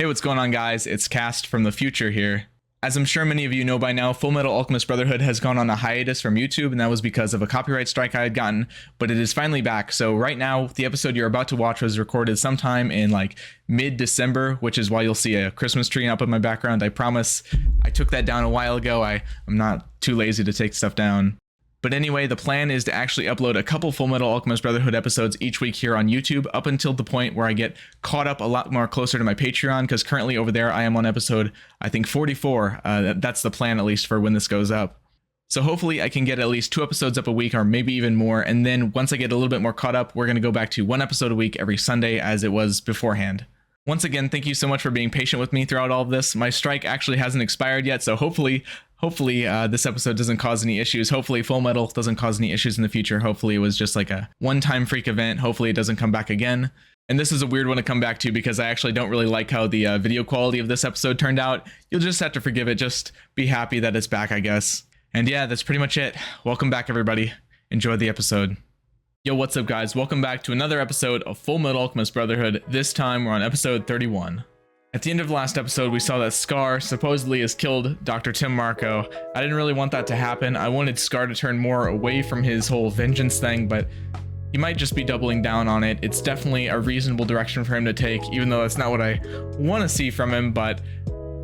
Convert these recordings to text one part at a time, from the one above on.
Hey, what's going on, guys? It's Cast from the future here. As I'm sure many of you know by now, Fullmetal Alchemist Brotherhood has gone on a hiatus from YouTube, and that was because of a copyright strike I had gotten, but it is finally back. So right now, the episode you're about to watch was recorded sometime in like mid-December, which is why you'll see a Christmas tree up in my background. I promise I took that down a while ago. I'm not too lazy to take stuff down. But anyway, the plan is to actually upload a couple Fullmetal Alchemist Brotherhood episodes each week here on YouTube up until the point where I get caught up a lot more closer to my Patreon, because currently over there I am on episode, I think, 44. That's the plan, at least for when this goes up. So hopefully I can get at least 2 episodes up a week, or maybe even more, and then once I get a little bit more caught up, we're going to go back to 1 episode a week every Sunday as it was beforehand. Once again, thank you so much for being patient with me throughout all of this. My strike actually hasn't expired yet, so hopefully this episode doesn't cause any issues. Hopefully Fullmetal doesn't cause any issues in the future. Hopefully it was just like a one-time freak event. Hopefully it doesn't come back again. And this is a weird one to come back to because I actually don't really like how the video quality of this episode turned out. You'll just have to forgive it. Just be happy that it's back, I guess. And yeah, that's pretty much it. Welcome back, everybody. Enjoy the episode. Yo, what's up, guys? Welcome back to another episode of Fullmetal Alchemist Brotherhood. This time we're on episode 31. At the end of the last episode, we saw that Scar supposedly has killed Dr. Tim Marco. I didn't really want that to happen. I wanted Scar to turn more away from his whole vengeance thing, but he might just be doubling down on it. It's definitely a reasonable direction for him to take, even though that's not what I want to see from him, but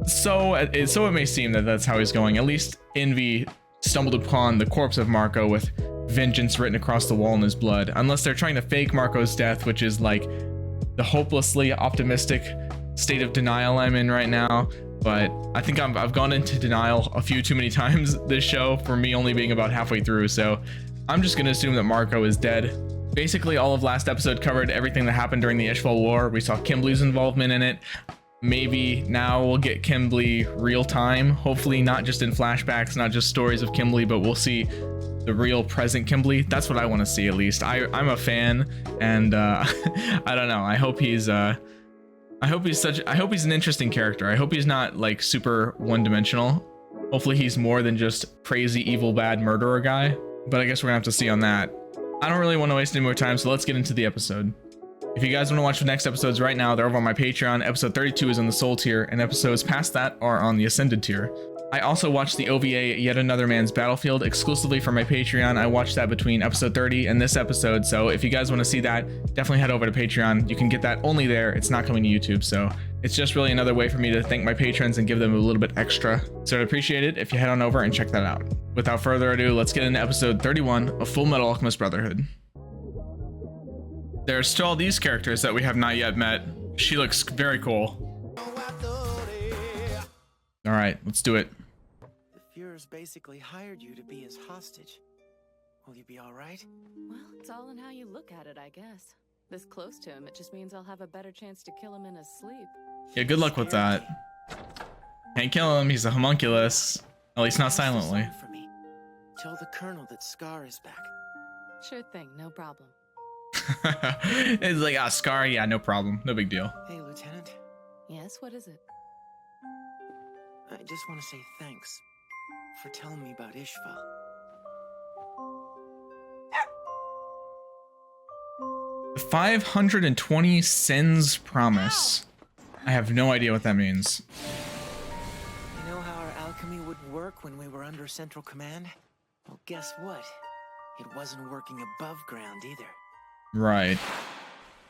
so it may seem that that's how he's going. At least Envy stumbled upon the corpse of Marco with vengeance written across the wall in his blood. Unless they're trying to fake Marco's death, which is like the hopelessly optimistic state of denial I'm in right now. But I think I've gone into denial a few too many times this show for me only being about halfway through, so I'm just gonna assume that Marco is dead. Basically all of last episode covered everything that happened during the Ishval War. We saw Kimbley's involvement in it. Maybe now we'll get Kimbley real time, hopefully not just in flashbacks, not just stories of Kimbley, but we'll see the real present Kimbley. That's what I want to see, at least. I'm a fan, and I don't know, I hope he's an interesting character. I hope he's not like super one-dimensional. Hopefully he's more than just crazy evil bad murderer guy, but I guess we're gonna have to see on that. I don't really want to waste any more time, so let's get into the episode. If you guys want to watch the next episodes right now, they're over on my Patreon. Episode 32 is on the Soul tier, and episodes past that are on the Ascended tier. I also watched the OVA Yet Another Man's Battlefield exclusively for my Patreon. I watched that between episode 30 and this episode, so if you guys want to see that, definitely head over to Patreon. You can get that only there. It's not coming to YouTube, so it's just really another way for me to thank my patrons and give them a little bit extra. So I'd appreciate it if you head on over and check that out. Without further ado, let's get into episode 31 of Fullmetal Alchemist Brotherhood. There's still all these characters that we have not yet met. She looks very cool. All right, let's do it. The Führer's basically hired you to be his hostage. Will you be all right? Well, it's all in how you look at it, I guess. This close to him, it just means I'll have a better chance to kill him in his sleep. Yeah, good luck with that. Can't kill him, he's a homunculus. At least not silently. For me. Tell the Colonel that Scar is back. Sure thing, no problem. It's like, Scar, yeah, no problem. No big deal. Hey, Lieutenant. Yes, what is it? I just want to say thanks for telling me about Ishval. 520 Sen's promise. I have no idea what that means. You know how our alchemy would work when we were under Central Command? Well, guess what? It wasn't working above ground either. Right.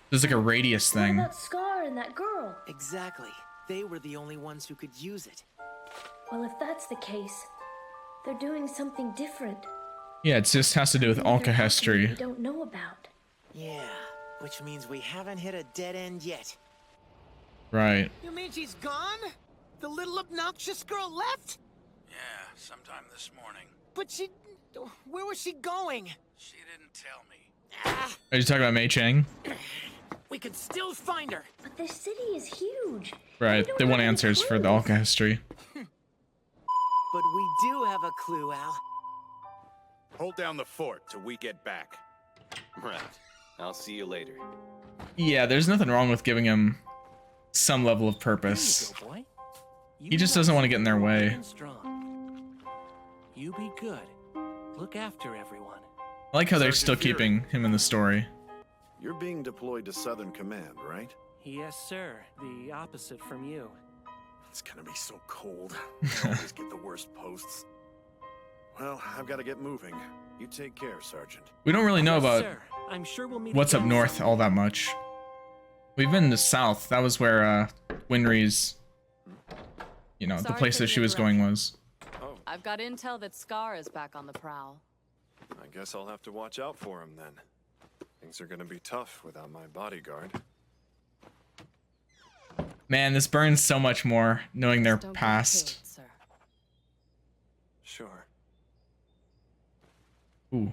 There's like a radius thing. What about Scar and that girl? Exactly. They were the only ones who could use it. Well, if that's the case, they're doing something different. Yeah, it just has to do with alchemy. We don't know about. Yeah, which means we haven't hit a dead end yet. Right. You mean she's gone? The little obnoxious girl left? Yeah, sometime this morning. But she... where was she going? She didn't tell me. Are you talking about Mei Chang? We could still find her. But this city is huge. Right, they want answers for the alchemy. But we do have a clue, Al. Hold down the fort till we get back. Right. I'll see you later. Yeah, there's nothing wrong with giving him some level of purpose. There you go, boy. He just doesn't want to get in their way. You be good. Look after everyone. I like how they're Sergeant still Fury. keeping him in the story. You're being deployed to Southern Command, right? Yes, sir. The opposite from you. It's gonna be so cold. I always get the worst posts. Well, I've got to get moving. You take care, Sergeant. We don't really know Yes, about sir. I'm sure we'll meet what's up again north someday. all that much. We've been to the south. That was where Winry's, you know, the Sorry place for that the she was going was. Oh, I've got intel that Scar is back on the prowl. I guess I'll have to watch out for him then. Things are gonna be tough without my bodyguard. Man, this burns so much more knowing their Just don't get past. killed, sir. Sure. Ooh,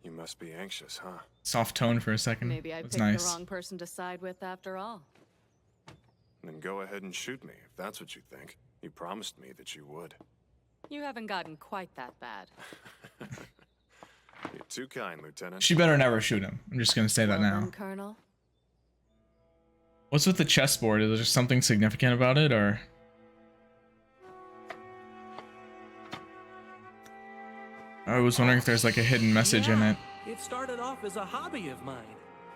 You must be anxious, huh? soft tone for a second. Maybe I That's picked nice. the wrong person to side with after all. Then go ahead and shoot me, if that's what you think. You promised me that you would. You haven't gotten quite that bad. You're too kind, Lieutenant. She better never shoot him. I'm just gonna say that Well now. done, Colonel. What's with the chessboard? Is there something significant about it, or? I was wondering if there's like a hidden message in it. It started off as a hobby of mine.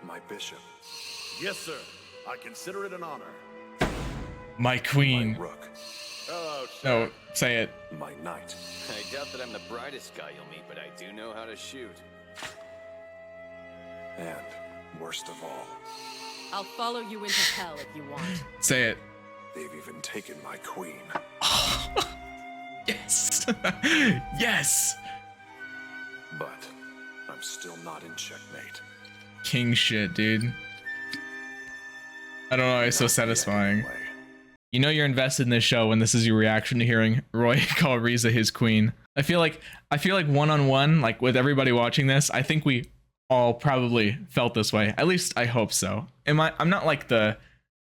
My bishop. Yes, sir. I consider it an honor. My queen. My rook. Hello, No, say it. My knight. I doubt that I'm the brightest guy you'll meet, but I do know how to shoot. And, worst of all, I'll follow you into hell if you want. Say it. they've even taken my queen. Yes. Yes. But I'm still not in checkmate. King shit, dude. I don't know. It's so Not yet, satisfying. anyway. You know you're invested in this show when this is your reaction to hearing Roy call Riza his queen. I feel like one-on-one, like with everybody watching this, I think we all probably felt this way. At least I hope so. I'm not like the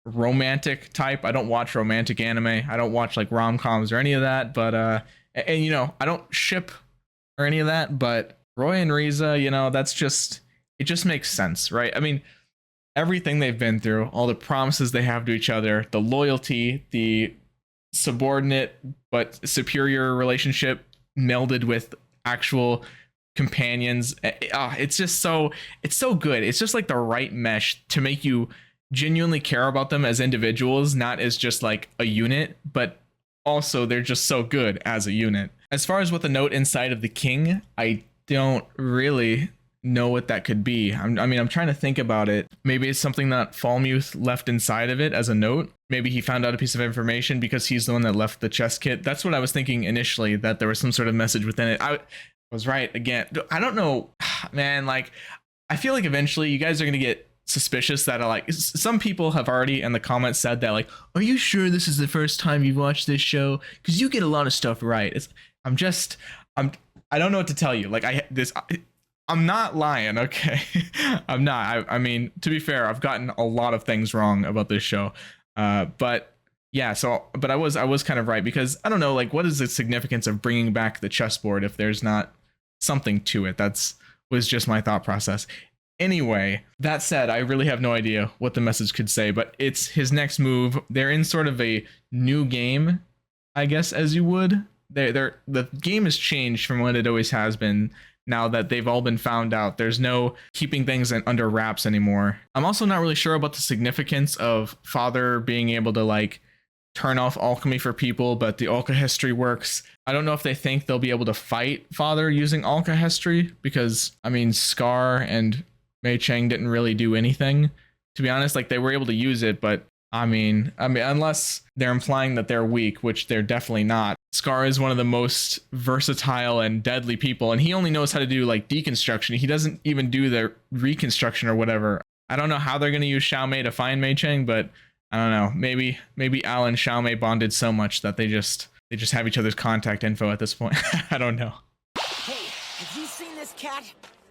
romantic type. I don't watch romantic anime. I don't watch like rom-coms or any of that, but and you know, I don't ship or any of that, but Roy and Riza, you know, that's just, it just makes sense, right? I mean, everything they've been through, all the promises they have to each other, the loyalty, the subordinate but superior relationship melded with actual companions. It's just so, it's so good. It's just like the right mesh to make you genuinely care about them as individuals, not as just like a unit, but also they're just so good as a unit. As far as what the note inside of the king, I don't really know what that could be. I mean, I'm trying to think about it. Maybe it's something that Falmuth left inside of it as a note. Maybe he found out a piece of information because he's the one that left the chess kit. That's what I was thinking initially, that there was some sort of message within it. I was right again. I don't know, man. Like, I feel like eventually you guys are going to get suspicious that like some people have already in the comments said that like, are you sure this is the first time you've watched this show? Because you get a lot of stuff right. I don't know what to tell you. Like I'm not lying, okay? I'm not. I mean, to be fair, I've gotten a lot of things wrong about this show. But yeah, but I was kind of right, because I don't know, like, what is the significance of bringing back the chessboard if there's not something to it? Was just my thought process. Anyway, that said, I really have no idea what the message could say, but it's his next move. They're in sort of a new game, I guess, as you would. The game has changed from what it always has been. Now that they've all been found out, there's no keeping things under wraps anymore. I'm also not really sure about the significance of Father being able to like turn off alchemy for people, but the alchemy works. I don't know if they think they'll be able to fight Father using alchemy, because I mean, Scar and Mei Cheng didn't really do anything, to be honest. Like, they were able to use it, but I mean, unless they're implying that they're weak, which they're definitely not. Scar is one of the most versatile and deadly people, and he only knows how to do like deconstruction. He doesn't even do the reconstruction or whatever. I don't know how they're going to use Xiao Mei to find Mei Cheng, but I don't know. Maybe Al and Xiao Mei bonded so much that they just have each other's contact info at this point. I don't know. Hey, have you seen this cat?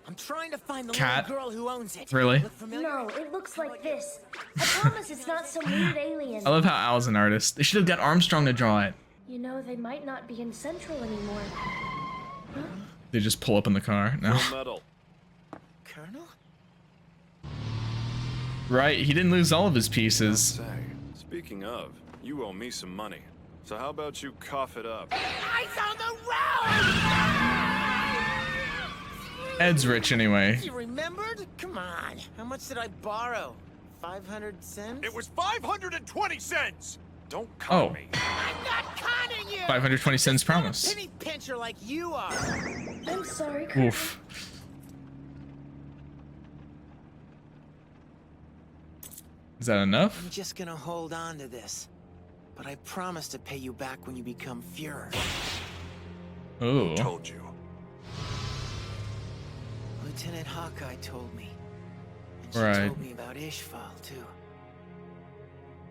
I'm trying to find the Cat? little girl who owns it. Really? Look familiar? No, it looks like this. I promise it's not some weird alien. I love how Al's an artist. They should have got Armstrong to draw it. You know, they might not be in Central anymore. Huh? They just pull up in the car. No. Metal. Colonel? Right, he didn't lose all of his pieces. Say, speaking of, you owe me some money. So how about you cough it up? Eyes on the road! Ed's rich anyway. You remembered? Come on. How much did I borrow? 500 cents? It was 520 cents! Don't con Oh, me. I'm not conning you! 520 cents Not a promise. penny pincher like you are! I'm sorry, Colonel. Oof. Is that enough? I'm just gonna hold on to this. But I promise to pay you back when you become Fuhrer. Oh. Told you. Lieutenant Hawkeye told me. And she Right. told me about Ishval, too.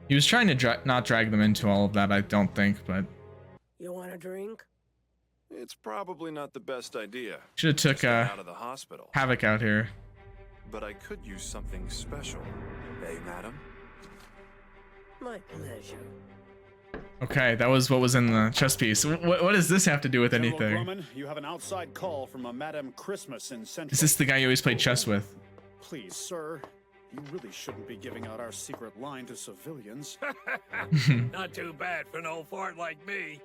He was trying to not drag them into all of that, I don't think, but You want a drink? It's probably not the best idea. should have took Just got out of the hospital. Havoc out here. But I could use something special. Hey, madam? My pleasure. Okay, that was what was in the chess piece. What does this have to do with General anything? Grumman, you have an outside call from a Madame Christmas in Central. Is this the guy you always played chess with? Please, sir, you really shouldn't be giving out our secret line to civilians. Not too bad for an old fart like me.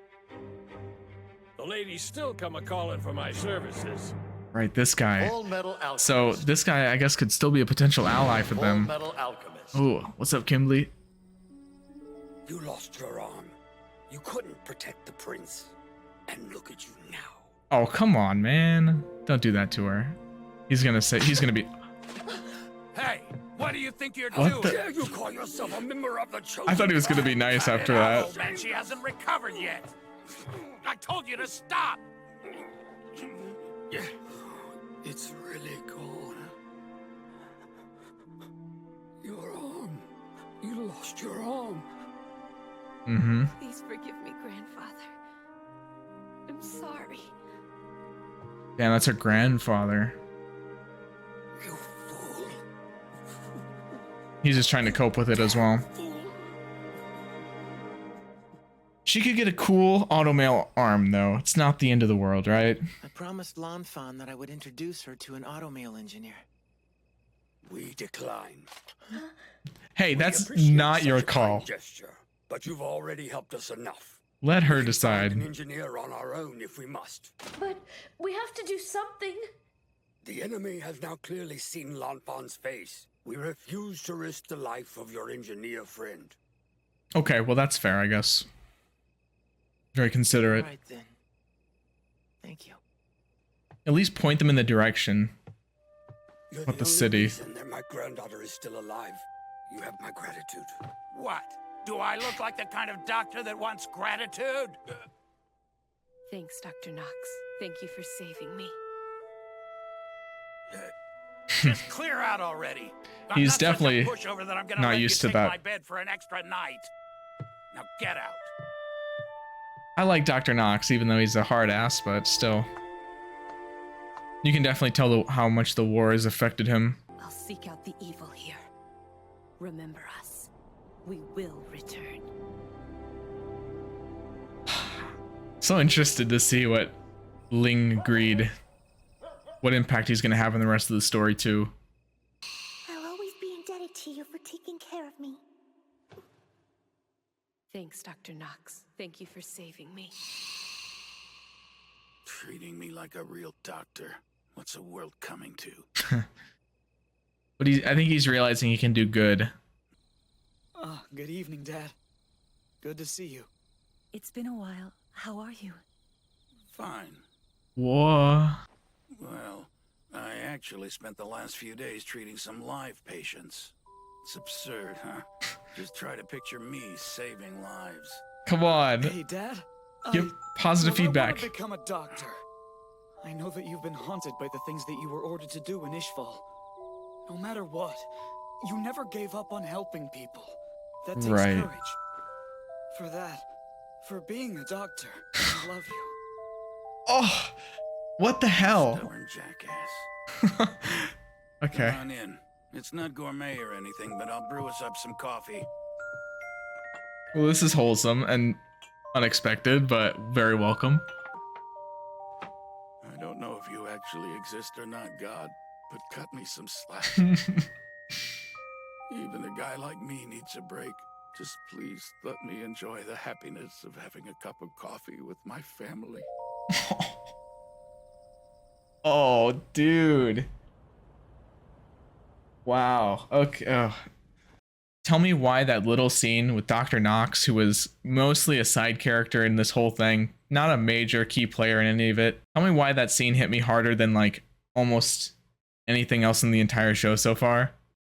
The ladies still come a-calling for my services. Right, this guy. Fullmetal Alchemist. So this guy, I guess, could still be a potential ally for them. Fullmetal Alchemist. Oh, what's up, Kimberly? You lost your arm. You couldn't protect the prince. And look at you now. Oh, come on, man. Don't do that to her. He's gonna be. Hey, what do you think you're What doing? the- Dare you call yourself a member of the chosen? I thought he was gonna be nice after that. Oh, man, she hasn't recovered yet. I told you to stop. It's really gone. Your arm. You lost your arm. Mm-hmm. Please forgive me, grandfather. I'm sorry. Damn, that's her grandfather. You fool. He's just trying to cope with it as well. Fool. She could get a cool automail arm, though. It's not the end of the world, right? I promised Lanfan that I would introduce her to an automail engineer. We decline. Hey, We that's appreciate not your such a kind call. gesture, but you've already helped us enough. Let her We can find an decide. engineer on our own if we must. But we have to do something. The enemy has now clearly seen Lanfan's face. We refuse to risk the life of your engineer friend. Okay, well, that's fair, I guess. Very considerate. All right, then. Thank you. At least point them in the direction. You're What the only city? reason that my granddaughter is still alive. You have my gratitude. What? Do I look like the kind of doctor that wants gratitude? Thanks, Dr. Knox. Thank you for saving me. Just clear out already. I'm He's not such a definitely pushover that I'm gonna not let used you to take that. my bed for an extra night. Now get out. I like Dr. Knox, even though he's a hard ass, but still. You can definitely tell how much the war has affected him. I'll seek out the evil here. Remember us. We will return. So interested to see what Ling Greed, what impact he's going to have on the rest of the story, too. I'll always be indebted to you for taking care of me. Thanks, Dr. Knox. Thank you for saving me. Treating me like a real doctor. What's the world coming to? But I think he's realizing he can do good. Oh, good evening, Dad. Good to see you. It's been a while. How are you? Fine. Whoa. Well, I actually spent the last few days treating some live patients. It's absurd, huh? Just try to picture me saving lives. Come on. Hey, Dad. Give positive I feedback. want to become a doctor. I know that you've been haunted by the things that you were ordered to do in Ishval. No matter what, you never gave up on helping people. That takes Right. courage. For that, for being a doctor, I love you. Oh, what the hell? Stubborn jackass. Okay. Come on in. It's not gourmet or anything, but I'll brew us up some coffee. Well, this is wholesome and unexpected, but very welcome. I don't know if you actually exist or not, God, but cut me some slack. Even a guy like me needs a break. Just please let me enjoy the happiness of having a cup of coffee with my family. Oh, dude. Wow. Okay. Oh. Tell me why that little scene with Dr. Knox, who was mostly a side character in this whole thing, not a major key player in any of it. Tell me why that scene hit me harder than like almost anything else in the entire show so far.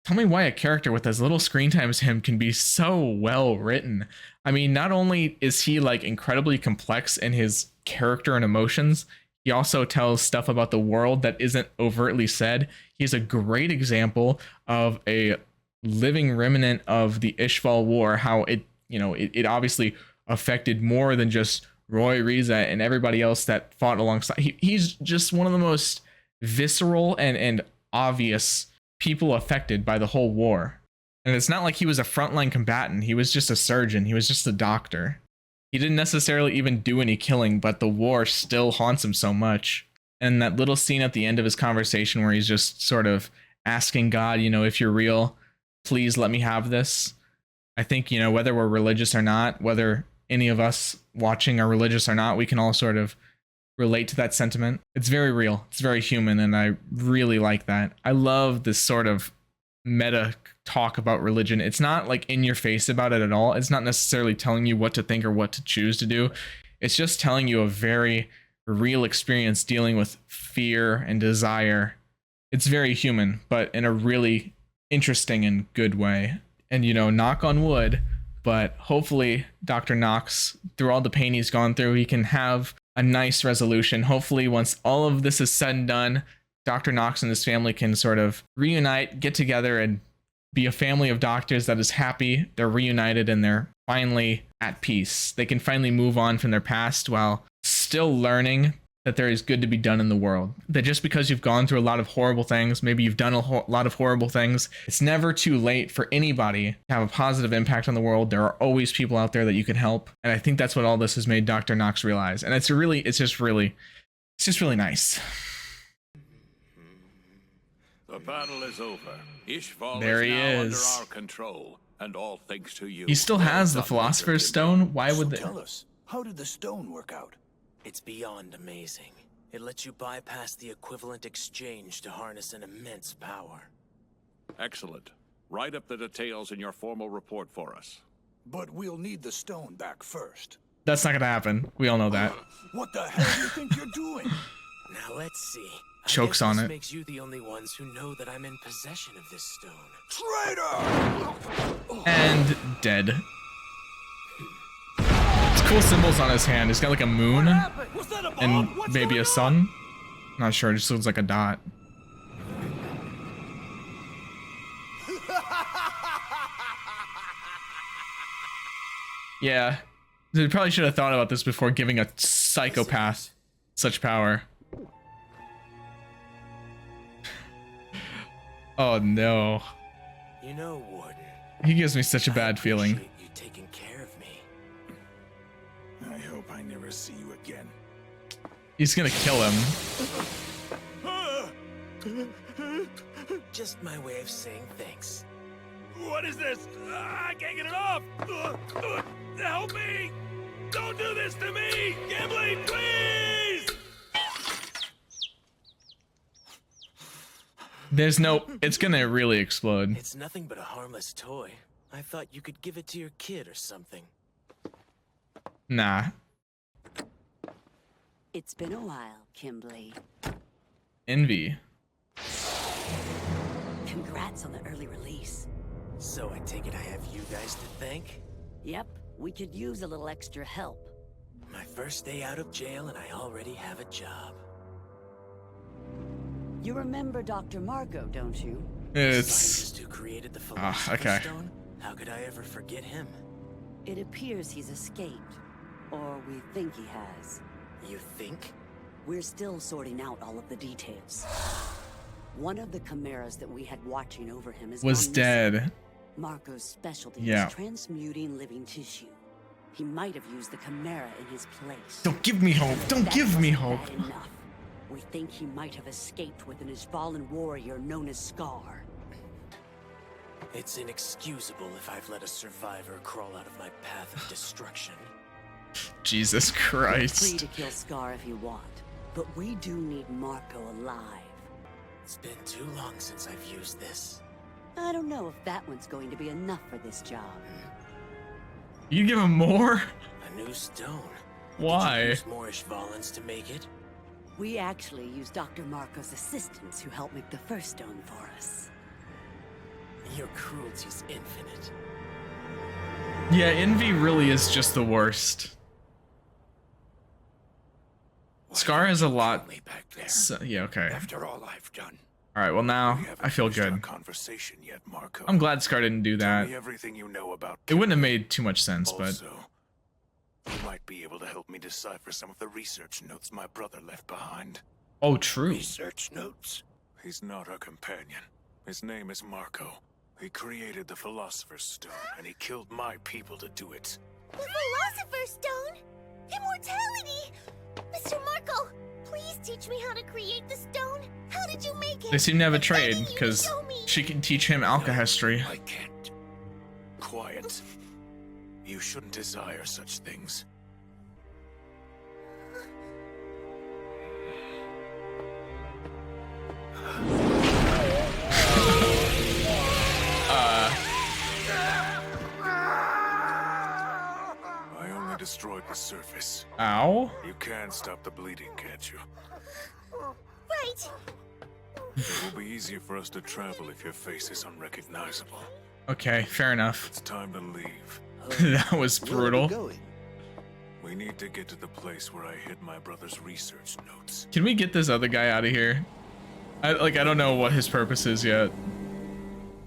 Tell me why a character with as little screen time as him can be so well written. I mean, not only is he like incredibly complex in his character and emotions, he also tells stuff about the world that isn't overtly said. He's a great example of a living remnant of the Ishval War, how it, you know, it obviously affected more than just Roy Riza and everybody else that fought alongside. He's just one of the most visceral and obvious people affected by the whole war. And it's not like he was a frontline combatant. He was just a surgeon. He was just a doctor. He didn't necessarily even do any killing, but the war still haunts him so much. And that little scene at the end of his conversation where he's just sort of asking God, you know, if you're real, please let me have this. I think, you know, whether we're religious or not, whether any of us watching are religious or not, we can all sort of relate to that sentiment. It's very real. It's very human. And I really like that. I love this sort of meta talk about religion. It's not like in your face about it at all. It's not necessarily telling you what to think or what to choose to do. It's just telling you a very real experience dealing with fear and desire. It's very human, but in a really interesting and good way. And, you know, knock on wood, but hopefully Dr. Knox, through all the pain he's gone through, he can have a nice resolution. Hopefully once all of this is said and done, Dr. Knox and his family can sort of reunite, get together, and be a family of doctors that is happy. They're reunited and they're finally at peace. They can finally move on from their past while still learning that there is good to be done in the world. That just because you've gone through a lot of horrible things, maybe you've done a lot of horrible things, it's never too late for anybody to have a positive impact on the world. There are always people out there that you can help. And I think that's what all this has made Dr. Knox realize. And it's just really nice. The battle is over. Ishval There he now is. under our control, and all thanks to you. He still has the Philosopher's Stone. Why would they? Tell us, how did the stone work out? It's beyond amazing. It lets you bypass the equivalent exchange to harness an immense power. Excellent. Write up the details in your formal report for us. But we'll need the stone back first. That's not gonna happen. We all know that. What the hell do you think you're doing? Now let's see. Chokes I guess on this it. makes you the only ones who know that I'm in possession of this stone. Traitor! And dead. It's cool symbols on his hand. He's got like a moon and maybe a sun. Not sure. It just looks like a dot. Yeah. They probably should have thought about this before giving a psychopath such power. Oh no. You know, Warden. He gives me such a bad feeling. You taking care of me. I hope I never see you again. He's gonna kill him. Just my way of saying thanks. What is this? I can't get it off! Help me! Don't do this to me! Gimli, please! There's no... It's gonna really explode. It's nothing but a harmless toy. I thought you could give it to your kid or something. Nah. It's been a while, Kimberly. Envy. Congrats on the early release. So I take it I have you guys to thank? Yep, we could use a little extra help. My first day out of jail and I already have a job. You remember Dr. Margot, don't you? It's... Scientist who created the Philosopher's okay. Stone? How could I ever forget him? It appears he's escaped. Or we think he has. You think? We're still sorting out all of the details. One of the chimeras that we had watching over him is was dead. Marco's specialty Yeah. is transmuting living tissue. He might have used the chimera in his place. Don't give me hope. Don't That give me wasn't hope. bad enough. We think he might have escaped with an Ishvalan warrior known as Scar. It's inexcusable if I've let a survivor crawl out of my path of destruction. Jesus Feel free Christ. to kill Scar if you want, but we do need Marco alive. It's been too long since I've used this. I don't know if that one's going to be enough for this job. You give him more? A new stone. Why? Did you use more Ishvalans to make it? We actually used Dr. Marco's assistants who helped make the first stone for us. Your cruelty's infinite. Yeah, envy really is just the worst. Scar has a lot. So, yeah, okay. After all I've done. All right, well now I feel good. Conversation yet, Marco. I'm glad Scar didn't do Tell that. me everything you know about It wouldn't have made too much sense, but also, you might be able to help me decipher some of the research notes my brother left behind. oh, true. Research notes? He's not our companion. His name is Marco. He created the Philosopher's Stone, and he killed my people to do it. The Philosopher's Stone? Immortality! Mr. Marco, please teach me how to create the stone. How did you make it? They seem to have a trade because she can teach him alchemy. I can't. Quiet. You shouldn't desire such things. I only destroyed the surface. Ow. You can stop the bleeding, can't you? Right. It will be easier for us to travel if your face is unrecognizable. Okay, fair enough. It's time to leave. That was brutal. We need to get to the place where I hid my brother's research notes. Can we get this other guy out of here? I don't know what his purpose is yet.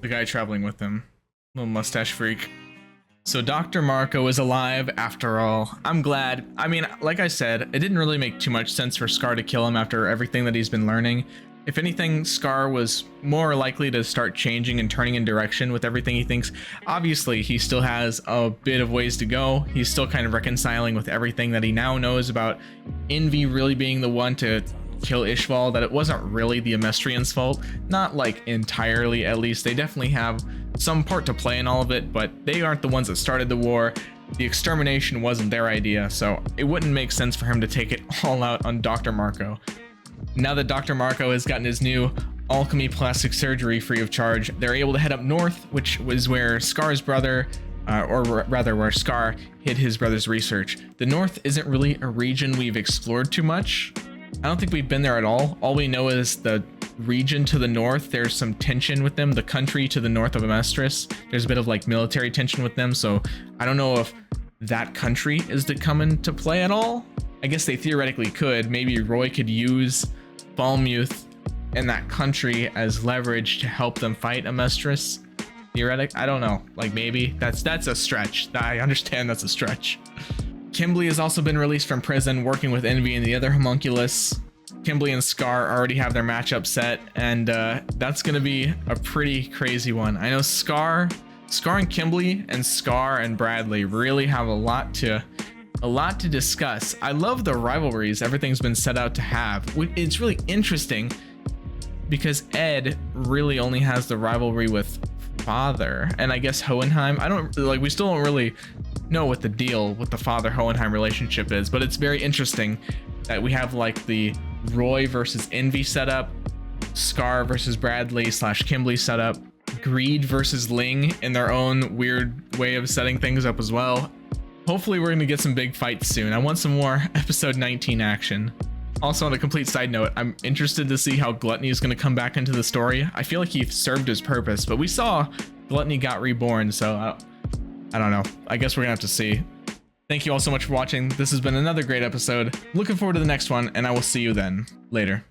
The guy traveling with him. Little mustache freak. So Dr. Marco is alive after all. I'm glad. I mean, like I said, it didn't really make too much sense for Scar to kill him after everything that he's been learning. If anything, Scar was more likely to start changing and turning in direction with everything he thinks. Obviously, he still has a bit of ways to go. He's still kind of reconciling with everything that he now knows about Envy really being the one to kill Ishval, that it wasn't really the Amestrians' fault. Not like entirely, at least. They definitely have some part to play in all of it, but they aren't the ones that started the war. The extermination wasn't their idea, so it wouldn't make sense for him to take it all out on Dr. Marco. Now that Dr. Marco has gotten his new alchemy plastic surgery free of charge, they're able to head up north, which was where Scar's brother, or rather where Scar hid his brother's research. The north isn't really a region we've explored too much. I don't think we've been there at all. All we know is the region to the north, there's some tension with them. The country to the north of Amestris, there's a bit of like military tension with them, so I don't know if that country is to come into play at all. I guess they theoretically could. Maybe Roy could use Falmuth and that country as leverage to help them fight Amestris. Theoretic, I don't know. Like maybe that's a stretch. I understand that's a stretch. Kimberly has also been released from prison, working with Envy and the other homunculus. Kimberly and Scar already have their matchup set, and that's gonna be a pretty crazy one. I know Scar and Kimberly and Scar and Bradley really have a lot to discuss. I love the rivalries everything's been set out to have. It's really interesting because Ed really only has the rivalry with Father, and I guess Hohenheim. We still don't really know what the deal with the Father Hohenheim relationship is, but it's very interesting that we have like the Roy versus Envy setup, Scar versus Bradley / Kimberly setup, Greed versus Ling in their own weird way of setting things up as well. Hopefully we're going to get some big fights soon. I want some more episode 19 action. Also, on a complete side note, I'm interested to see how Gluttony is going to come back into the story. I feel like he served his purpose, but we saw Gluttony got reborn, so I don't know. I guess we're going to have to see. Thank you all so much for watching. This has been another great episode. Looking forward to the next one, and I will see you then. Later.